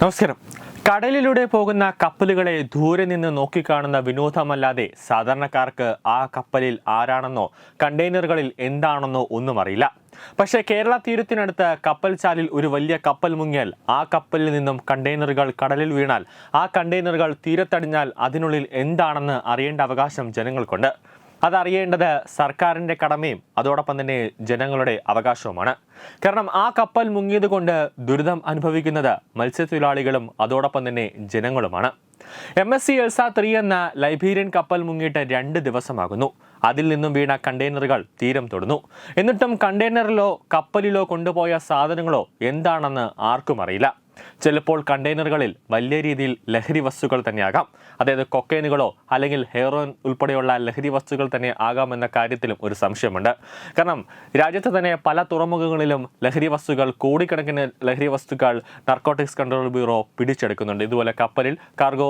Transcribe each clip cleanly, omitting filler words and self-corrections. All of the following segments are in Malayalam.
നമസ്കാരം. കടലിലൂടെ പോകുന്ന കപ്പലുകളെ ദൂരെ നിന്ന് നോക്കിക്കാണുന്ന വിനോദമല്ലാതെ സാധാരണക്കാർക്ക് ആ കപ്പലിൽ ആരാണെന്നോ കണ്ടെയ്നറുകളിൽ എന്താണെന്നോ ഒന്നും അറിയില്ല. പക്ഷേ കേരള തീരത്തിനടുത്ത് കപ്പൽ ചാലിൽ ഒരു വലിയ കപ്പൽ മുങ്ങിയാൽ ആ കപ്പലിൽ നിന്നും കണ്ടെയ്നറുകൾ കടലിൽ വീണാൽ ആ കണ്ടെയ്നറുകൾ തീരത്തടിഞ്ഞാൽ അതിനുള്ളിൽ എന്താണെന്ന് അറിയേണ്ട അവകാശം ജനങ്ങൾക്കുണ്ട്. അതറിയേണ്ടത് സർക്കാരിൻ്റെ കടമയും അതോടൊപ്പം തന്നെ ജനങ്ങളുടെ അവകാശവുമാണ്. കാരണം ആ കപ്പൽ മുങ്ങിയത് കൊണ്ട് ദുരിതം അനുഭവിക്കുന്നത് മത്സ്യത്തൊഴിലാളികളും അതോടൊപ്പം തന്നെ ജനങ്ങളുമാണ്. MSC എൽസ 3 എന്ന ലൈബീരിയൻ കപ്പൽ മുങ്ങിയിട്ട് 2 ദിവസമാകുന്നു. അതിൽ നിന്നും വീണ കണ്ടെയ്നറുകൾ തീരം തൊടുന്നു. എന്നിട്ടും കണ്ടെയ്നറിലോ കപ്പലിലോ കൊണ്ടുപോയ സാധനങ്ങളോ എന്താണെന്ന് ആർക്കും അറിയില്ല. ചിലപ്പോൾ കണ്ടെയ്നറുകളിൽ വലിയ രീതിയിൽ ലഹരി വസ്തുക്കൾ തന്നെയാകാം. അതായത് കൊക്കൈനുകളോ അല്ലെങ്കിൽ ഹെറോയിൻ ഉൾപ്പെടെയുള്ള ലഹരി വസ്തുക്കൾ തന്നെ ആകാമെന്ന കാര്യത്തിലും ഒരു സംശയമുണ്ട്. കാരണം രാജ്യത്ത് തന്നെ പല തുറമുഖങ്ങളിലും ലഹരി വസ്തുക്കൾ, കോടിക്കണക്കിന് ലഹരി വസ്തുക്കൾ നാർക്കോട്ടിക്സ് കൺട്രോൾ ബ്യൂറോ പിടിച്ചെടുക്കുന്നുണ്ട്. ഇതുപോലെ കപ്പലിൽ കാർഗോ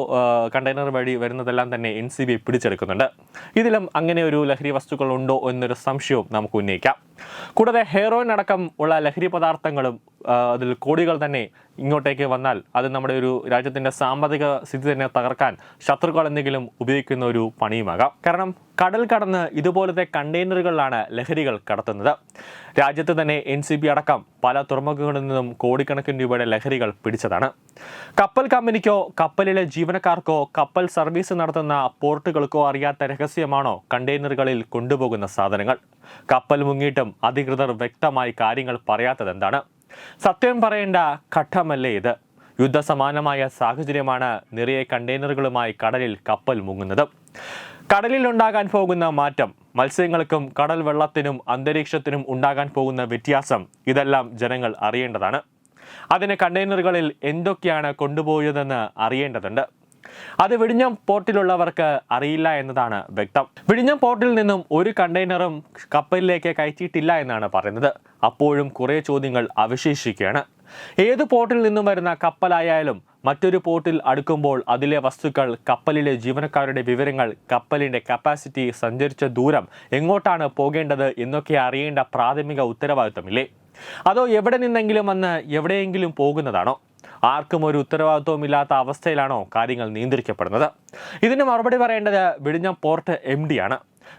കണ്ടെയ്നർ വഴി വരുന്നതെല്ലാം തന്നെ NCB പിടിച്ചെടുക്കുന്നുണ്ട്. ഇതിലും അങ്ങനെ ഒരു ലഹരി വസ്തുക്കൾ ഉണ്ടോ എന്നൊരു സംശയവും നമുക്ക് ഉന്നയിക്കാം. കൂടാതെ ഹെറോയിൻ അടക്കം ഉള്ള ലഹരി പദാർത്ഥങ്ങളും അതിൽ കോടികൾ തന്നെ ഇങ്ങോട്ടേക്ക് വന്നാൽ അത് നമ്മുടെ ഒരു രാജ്യത്തിൻ്റെ സാമ്പത്തിക സ്ഥിതി തന്നെ തകർക്കാൻ ശത്രുക്കൾ എന്തെങ്കിലും ഉപയോഗിക്കുന്ന ഒരു പണിയുമാകാം. കാരണം കടൽ കടന്ന് ഇതുപോലത്തെ കണ്ടെയ്നറുകളിലാണ് ലഹരികൾ കടത്തുന്നത്. രാജ്യത്ത് തന്നെ NCB അടക്കം പല തുറമുഖങ്ങളിൽ നിന്നും കോടിക്കണക്കിന് രൂപയുടെ ലഹരികൾ പിടിച്ചതാണ്. കപ്പൽ കമ്പനിക്കോ കപ്പലിലെ ജീവനക്കാർക്കോ കപ്പൽ സർവീസ് നടത്തുന്ന പോർട്ടുകൾക്കോ അറിയാത്ത രഹസ്യമാണോ കണ്ടെയ്നറുകളിൽ കൊണ്ടുപോകുന്ന സാധനങ്ങൾ? കപ്പൽ മുങ്ങിയിട്ടും അധികൃതർ വ്യക്തമായി കാര്യങ്ങൾ പറയാത്തതെന്താണ്? സത്യം പറയേണ്ട ഘട്ടമല്ലേ ഇത്? യുദ്ധസമാനമായ സാഹചര്യമാണ് നിറയെ കണ്ടെയ്നറുകളുമായി കടലിൽ കപ്പൽ മുങ്ങുന്നത്. കടലിൽ ഉണ്ടാകാൻ പോകുന്ന മാറ്റം, മത്സ്യങ്ങൾക്കും കടൽ വെള്ളത്തിനും അന്തരീക്ഷത്തിനും ഉണ്ടാകാൻ പോകുന്ന വ്യത്യാസം, ഇതെല്ലാം ജനങ്ങൾ അറിയേണ്ടതാണ്. അതിന് കണ്ടെയ്നറുകളിൽ എന്തൊക്കെയാണ് കൊണ്ടുപോയതെന്ന് അറിയേണ്ടതുണ്ട്. അത് വിഴിഞ്ഞം പോർട്ടിലുള്ളവർക്ക് അറിയില്ല എന്നതാണ് വ്യക്തം. വിഴിഞ്ഞം പോർട്ടിൽ നിന്നും ഒരു കണ്ടെയ്നറും കപ്പലിലേക്ക് കയറ്റിയിട്ടില്ല എന്നാണ് പറയുന്നത്. അപ്പോഴും കുറേ ചോദ്യങ്ങൾ അവശേഷിക്കുകയാണ്. ഏത് പോർട്ടിൽ നിന്നും വരുന്ന കപ്പലായാലും മറ്റൊരു പോർട്ടിൽ അടുക്കുമ്പോൾ അതിലെ വസ്തുക്കൾ, കപ്പലിലെ ജീവനക്കാരുടെ വിവരങ്ങൾ, കപ്പലിൻ്റെ കപ്പാസിറ്റി, സഞ്ചരിച്ച ദൂരം, എങ്ങോട്ടാണ് പോകേണ്ടത് എന്നൊക്കെ അറിയേണ്ട പ്രാഥമിക ഉത്തരവാദിത്തമില്ലേ? അതോ എവിടെ നിന്നെങ്കിലും വന്ന് എവിടെയെങ്കിലും പോകുന്നതാണോ? ആർക്കും ഒരു ഉത്തരവാദിത്വമില്ലാത്ത അവസ്ഥയിലാണോ കാര്യങ്ങൾ നിയന്ത്രിക്കപ്പെടുന്നത്? ഇതിന് മറുപടി പറയേണ്ടത് വിഴിഞ്ഞം പോർട്ട് MD ആണ്.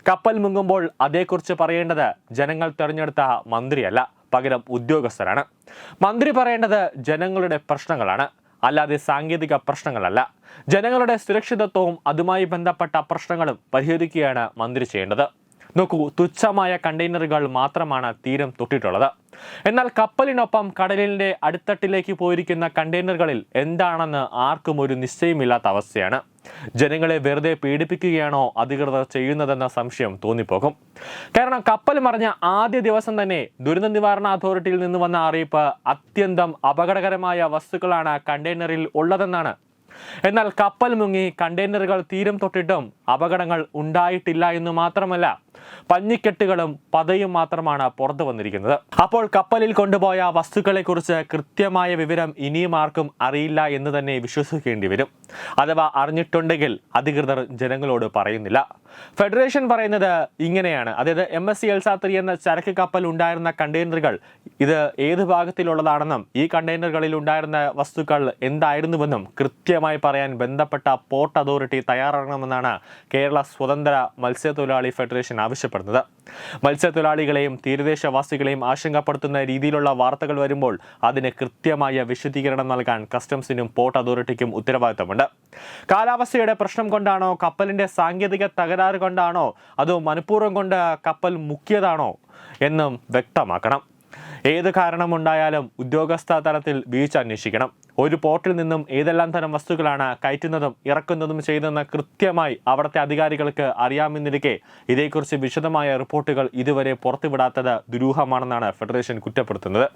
കപ്പൽ മുങ്ങുമ്പോൾ അതേക്കുറിച്ച് പറയേണ്ടത് ജനങ്ങൾ തെരഞ്ഞെടുത്ത മന്ത്രിയല്ല, പകരം ഉദ്യോഗസ്ഥരാണ്. മന്ത്രി പറയേണ്ടത് ജനങ്ങളുടെ പ്രശ്നങ്ങളാണ്, അല്ലാതെ സാങ്കേതിക പ്രശ്നങ്ങളല്ല. ജനങ്ങളുടെ സുരക്ഷിതത്വവും അതുമായി ബന്ധപ്പെട്ട പ്രശ്നങ്ങളും പരിഹരിക്കുകയാണ് മന്ത്രി ചെയ്യേണ്ടത്. നോക്കൂ, തുച്ഛമായ കണ്ടെയ്നറുകൾ മാത്രമാണ് തീരം തൊട്ടിട്ടുള്ളത്. എന്നാൽ കപ്പലിനൊപ്പം കടലിൻ്റെ അടിത്തട്ടിലേക്ക് പോയിരിക്കുന്ന കണ്ടെയ്നറുകളിൽ എന്താണെന്ന് ആർക്കും ഒരു നിശ്ചയമില്ലാത്ത അവസ്ഥയാണ്. ജനങ്ങളെ വെറുതെ പീഡിപ്പിക്കുകയാണോ അധികൃതർ ചെയ്യുന്നതെന്ന സംശയം തോന്നിപ്പോകും. കാരണം കപ്പൽ മറിഞ്ഞ ആദ്യ ദിവസം തന്നെ ദുരന്ത നിവാരണ അതോറിറ്റിയിൽ നിന്ന് വന്ന അറിയിപ്പ് അത്യന്തം അപകടകരമായ വസ്തുക്കളാണ് കണ്ടെയ്നറിൽ ഉള്ളതെന്നാണ്. എന്നാൽ കപ്പൽ മുങ്ങി കണ്ടെയ്നറുകൾ തീരം തൊട്ടിട്ടും അപകടങ്ങൾ ഉണ്ടായിട്ടില്ല എന്ന് മാത്രമല്ല, പഞ്ഞിക്കെട്ടുകളും പതയും മാത്രമാണ് പുറത്തു വന്നിരിക്കുന്നത്. അപ്പോൾ കപ്പലിൽ കൊണ്ടുപോയ വസ്തുക്കളെ കുറിച്ച് കൃത്യമായ വിവരം ഇനിയും ആർക്കും അറിയില്ല എന്ന് തന്നെ വിശ്വസിക്കേണ്ടി വരും. അഥവാ അറിഞ്ഞിട്ടുണ്ടെങ്കിൽ അധികൃതർ ജനങ്ങളോട് പറയുന്നില്ല. ഫെഡറേഷൻ പറയുന്നത് ഇങ്ങനെയാണ്. അതായത് MSC എൽസ 3 എന്ന ചരക്ക് കപ്പൽ ഉണ്ടായിരുന്ന കണ്ടെയ്നറുകൾ ഇത് ഏത് ഭാഗത്തിലുള്ളതാണെന്നും ഈ കണ്ടെയ്നറുകളിൽ ഉണ്ടായിരുന്ന വസ്തുക്കൾ എന്തായിരുന്നുവെന്നും കൃത്യമായി പറയാൻ ബന്ധപ്പെട്ട പോർട്ട് അതോറിറ്റി തയ്യാറാകണമെന്നാണ് കേരള സ്വതന്ത്ര മത്സ്യത്തൊഴിലാളി ഫെഡറേഷൻ ആവശ്യപ്പെടുന്നത്. മത്സ്യത്തൊഴിലാളികളെയും തീരദേശവാസികളെയും ആശങ്കപ്പെടുത്തുന്ന രീതിയിലുള്ള വാർത്തകൾ വരുമ്പോൾ അതിന് കൃത്യമായ വിശദീകരണം നൽകാൻ കസ്റ്റംസിനും പോർട്ട് അതോറിറ്റിക്കും ഉത്തരവാദിത്തമുണ്ട്. കാലാവസ്ഥയുടെ പ്രശ്നം കൊണ്ടാണോ, കപ്പലിന്റെ സാങ്കേതിക തകരാറ് കൊണ്ടാണോ, അതോ മനഃപൂർവ്വം കൊണ്ട് കപ്പൽ മുക്കിയതാണോ എന്നും വ്യക്തമാക്കണം. ഏത് കാരണമുണ്ടായാലും ഉദ്യോഗസ്ഥ തലത്തിൽ വീഴ്ച അന്വേഷിക്കണം. ഒരു പോർട്ടിൽ നിന്നും ഏതെല്ലാം തരം വസ്തുക്കളാണ് കയറ്റുന്നതും ഇറക്കുന്നതും ചെയ്യുന്നതെന്ന് കൃത്യമായി അവിടുത്തെ അധികാരികൾക്ക് അറിയാമെന്നിരിക്കെ ഇതേക്കുറിച്ച് വിശദമായ റിപ്പോർട്ടുകൾ ഇതുവരെ പുറത്തുവിടാത്തത് ദുരൂഹമാണെന്നാണ് ഫെഡറേഷൻ കുറ്റപ്പെടുത്തുന്നത്.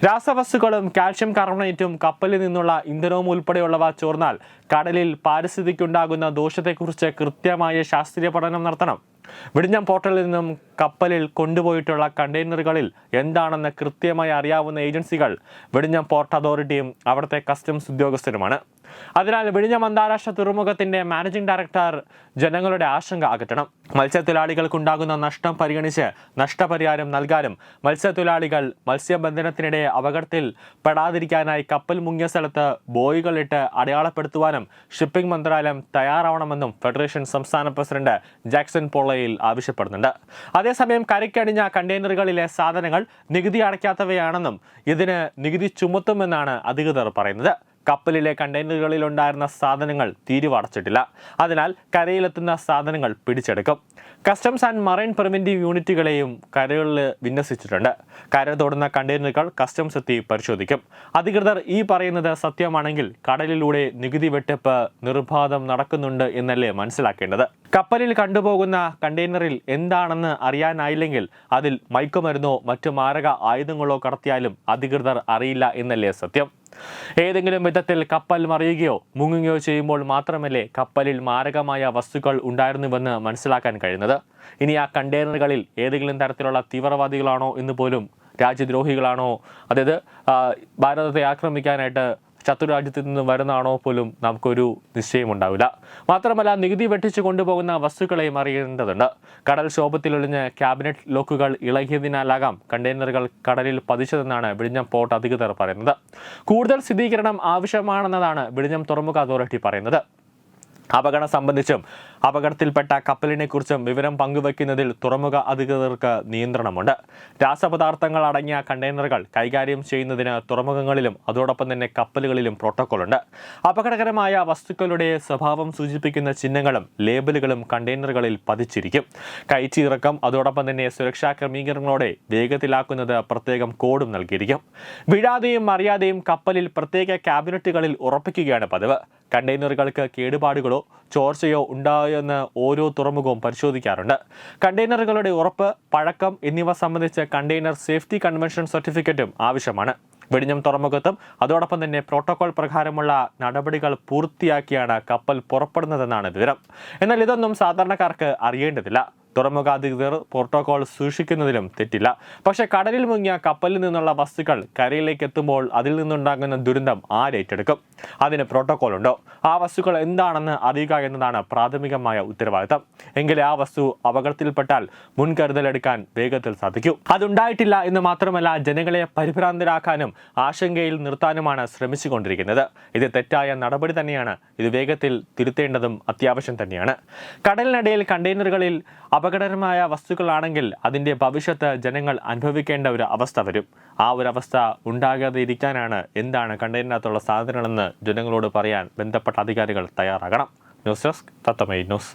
രാസവസ്തുക്കളും കാൽഷ്യം കാർബണേറ്റും കപ്പലിൽ നിന്നുള്ള ഇന്ധനവും ഉൾപ്പെടെയുള്ളവ ചോർന്നാൽ കടലിൽ പാരിസ്ഥിതിക്കുണ്ടാകുന്ന ദോഷത്തെക്കുറിച്ച് കൃത്യമായ ശാസ്ത്രീയ പഠനം നടത്തണം. വിഴിഞ്ഞം പോർട്ടിൽ നിന്നും കപ്പലിൽ കൊണ്ടുപോയിട്ടുള്ള കണ്ടെയ്നറുകളിൽ എന്താണെന്ന് കൃത്യമായി അറിയാവുന്ന ഏജൻസികൾ വിഴിഞ്ഞം പോർട്ട് അതോറിറ്റിയും അവിടുത്തെ കസ്റ്റംസ് ഉദ്യോഗസ്ഥരുമാണ്. അതിനാൽ വിഴിഞ്ഞം അന്താരാഷ്ട്ര തുറമുഖത്തിന്റെ മാനേജിംഗ് ഡയറക്ടർ ജനങ്ങളുടെ ആശങ്ക അകറ്റണം. മത്സ്യത്തൊഴിലാളികൾക്കുണ്ടാകുന്ന നഷ്ടം പരിഗണിച്ച് നഷ്ടപരിഹാരം നൽകാനും മത്സ്യത്തൊഴിലാളികൾ മത്സ്യബന്ധനത്തിനിടെ അപകടത്തിൽ പെടാതിരിക്കാനായി കപ്പൽ മുങ്ങിയ സ്ഥലത്ത് ബോയികളിട്ട് അടയാളപ്പെടുത്തുവാനും ഷിപ്പിംഗ് മന്ത്രാലയം തയ്യാറാവണമെന്നും ഫെഡറേഷൻ സംസ്ഥാന പ്രസിഡന്റ് ജാക്സൺ പൊള്ളയിൽ ആവശ്യപ്പെടുന്നുണ്ട്. അതേസമയം കരയ്ക്കടിഞ്ഞ കണ്ടെയ്നറുകളിലെ സാധനങ്ങൾ നികുതി അടയ്ക്കാത്തവയാണെന്നും ഇതിന് നികുതി ചുമത്തുമെന്നാണ് അധികൃതർ പറയുന്നത്. കപ്പലിലെ കണ്ടെയ്നറുകളിലുണ്ടായിരുന്ന സാധനങ്ങൾ തീരുവടച്ചിട്ടില്ല. അതിനാൽ കരയിലെത്തുന്ന സാധനങ്ങൾ പിടിച്ചെടുക്കും. കസ്റ്റംസ് ആൻഡ് മറൈൻ പ്രിവന്റീവ് യൂണിറ്റുകളെയും കരകളിൽ വിന്യസിച്ചിട്ടുണ്ട്. കര തൊടുന്ന കണ്ടെയ്നറുകൾ കസ്റ്റംസ് എത്തി പരിശോധിക്കും. അധികൃതർ ഈ പറയുന്നത് സത്യമാണെങ്കിൽ കടലിലൂടെ നികുതി വെട്ടിപ്പ് നിർബാധം നടക്കുന്നുണ്ട് എന്നല്ലേ മനസ്സിലാക്കേണ്ടത്. കപ്പലിൽ കണ്ടുപോകുന്ന കണ്ടെയ്നറിൽ എന്താണെന്ന് അറിയാനായില്ലെങ്കിൽ അതിൽ മയക്കുമരുന്നോ മറ്റു മാരക ആയുധങ്ങളോ കടത്തിയാലും അധികൃതർ അറിയില്ല എന്നല്ലേ സത്യം. ഏതെങ്കിലും വിധത്തിൽ കപ്പൽ മറിയുകയോ മുങ്ങുകയോ ചെയ്യുമ്പോൾ മാത്രമല്ലേ കപ്പലിൽ മാരകമായ വസ്തുക്കൾ ഉണ്ടായിരുന്നുവെന്ന് മനസ്സിലാക്കാൻ കഴിയുന്നത്. ഇനി ആ കണ്ടെയ്നറുകളിൽ ഏതെങ്കിലും തരത്തിലുള്ള തീവ്രവാദികളാണോ എന്ന് പോലും, രാജ്യദ്രോഹികളാണോ, അതായത് ഭാരതത്തെ ആക്രമിക്കാനായിട്ട് ശത്രുരാജ്യത്തു നിന്ന് വരുന്നതാണോ പോലും നമുക്കൊരു നിശ്ചയമുണ്ടാവില്ല. മാത്രമല്ല നികുതി വെട്ടിച്ചു കൊണ്ടുപോകുന്ന വസ്തുക്കളെയും അറിയേണ്ടതുണ്ട്. കടൽ ക്ഷോഭത്തിലൊളിഞ്ഞ് ക്യാബിനറ്റ് ലോക്കുകൾ ഇളകിയതിനാലാകാം കണ്ടെയ്നറുകൾ കടലിൽ പതിച്ചതെന്നാണ് വിഴിഞ്ഞം പോർട്ട് അധികൃതർ പറയുന്നത്. കൂടുതൽ സ്ഥിരീകരണം ആവശ്യമാണെന്നതാണ് വിഴിഞ്ഞം തുറമുഖ അതോറിറ്റി പറയുന്നത്. അപകടം സംബന്ധിച്ചും അപകടത്തിൽപ്പെട്ട കപ്പലിനെ കുറിച്ചും വിവരം പങ്കുവയ്ക്കുന്നതിൽ തുറമുഖ അധികൃതർക്ക് നിയന്ത്രണമുണ്ട്. രാസപദാർത്ഥങ്ങൾ അടങ്ങിയ കണ്ടെയ്നറുകൾ കൈകാര്യം ചെയ്യുന്നതിന് തുറമുഖങ്ങളിലും അതോടൊപ്പം തന്നെ കപ്പലുകളിലും പ്രോട്ടോക്കോളുണ്ട്. അപകടകരമായ വസ്തുക്കളുടെ സ്വഭാവം സൂചിപ്പിക്കുന്ന ചിഹ്നങ്ങളും ലേബലുകളും കണ്ടെയ്നറുകളിൽ പതിച്ചിരിക്കും. കയറ്റിയിറക്കം അതോടൊപ്പം തന്നെ സുരക്ഷാ ക്രമീകരണങ്ങളോടെ വേഗത്തിലാക്കുന്നത് പ്രത്യേകം കോഡും നൽകിയിരിക്കും. വീഴാതെയും അറിയാതെയും കപ്പലിൽ പ്രത്യേക ക്യാബിനറ്റുകളിൽ ഉറപ്പിക്കുകയാണ് പതിവ്. കണ്ടെയ്നറുകൾക്ക് കേടുപാടുകളോ ചോർച്ചയോ ഉണ്ടായെന്ന് ഓരോ തുറമുഖവും പരിശോധിക്കാറുണ്ട്. കണ്ടെയ്നറുകളുടെ ഉറപ്പ്, പഴക്കം എന്നിവ സംബന്ധിച്ച് കണ്ടെയ്നർ സേഫ്റ്റി കൺവെൻഷൻ സർട്ടിഫിക്കറ്റും ആവശ്യമാണ്. വിഴിഞ്ഞം തുറമുഖത്തും അതോടൊപ്പം തന്നെ പ്രോട്ടോകോൾ പ്രകാരമുള്ള നടപടികൾ പൂർത്തിയാക്കിയാണ് കപ്പൽ പുറപ്പെടുന്നതെന്നാണ് വിവരം. എന്നാൽ ഇതൊന്നും സാധാരണക്കാർക്ക് അറിയേണ്ടതില്ല. തുറമുഖ അധികൃതർ പ്രോട്ടോകോൾ സൂക്ഷിക്കുന്നതിലും തെറ്റില്ല. പക്ഷേ കടലിൽ മുങ്ങിയ കപ്പലിൽ നിന്നുള്ള വസ്തുക്കൾ കരയിലേക്ക് എത്തുമ്പോൾ അതിൽ നിന്നുണ്ടാകുന്ന ദുരന്തം ആരേറ്റെടുക്കും? അതിന് പ്രോട്ടോകോൾ ഉണ്ടോ? ആ വസ്തുക്കൾ എന്താണെന്ന് അറിയുക എന്നതാണ് പ്രാഥമികമായ ഉത്തരവാദിത്തം. എങ്കിലേ ആ വസ്തു അപകടത്തിൽപ്പെട്ടാൽ മുൻകരുതലെടുക്കാൻ വേഗത്തിൽ സാധിക്കൂ. അതുണ്ടായിട്ടില്ല എന്ന് മാത്രമല്ല, ജനങ്ങളെ പരിഭ്രാന്തരാക്കാനും ആശങ്കയിൽ നിർത്താനുമാണ് ശ്രമിച്ചുകൊണ്ടിരിക്കുന്നത്. ഇത് തെറ്റായ നടപടി തന്നെയാണ്. ഇത് വേഗത്തിൽ തിരുത്തേണ്ടതും അത്യാവശ്യം തന്നെയാണ്. കടലിനിടയിൽ കണ്ടെയ്നറുകളിൽ അപകടകരമായ വസ്തുക്കളാണെങ്കിൽ അതിൻ്റെ ഭവിഷ്യത്ത് ജനങ്ങൾ അനുഭവിക്കേണ്ട ഒരു അവസ്ഥ വരും. ആ ഒരു അവസ്ഥ ഉണ്ടാകാതെ ഇരിക്കാനാണ് എന്താണ് കണ്ടെയ്നറിനകത്തുള്ള സാധനങ്ങളെന്ന് ജനങ്ങളോട് പറയാൻ ബന്ധപ്പെട്ട അധികാരികൾ തയ്യാറാകണം. News desk Tatwamayi news.